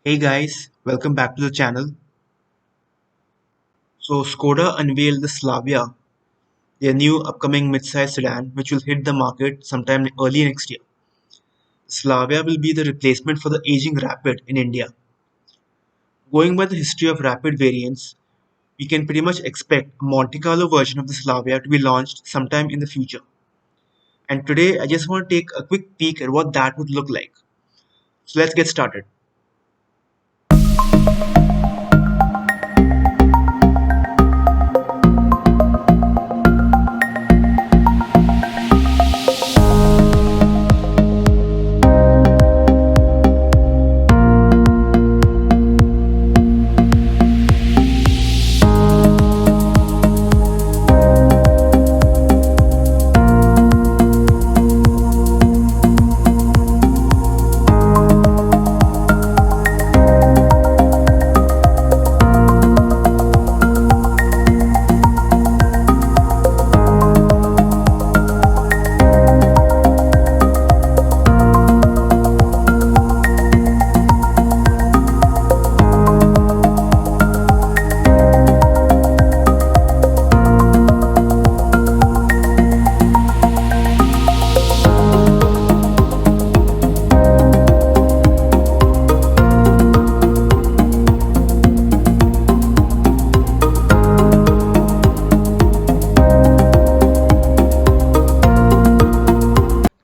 Hey guys, welcome back to the channel. So Skoda unveiled the Slavia, their new upcoming mid-size sedan which will hit the market sometime early next year. Slavia will be the replacement for the aging Rapid in India. Going by the history of Rapid variants, we can pretty much expect a Monte Carlo version of the Slavia to be launched sometime in the future. And today I just want to take a quick peek at what that would look like. So let's get started.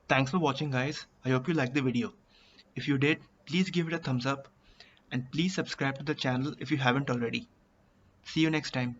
Thanks for watching guys. I hope you liked the video. If you did, please give it a thumbs up and please subscribe to the channel if you haven't already. See you next time.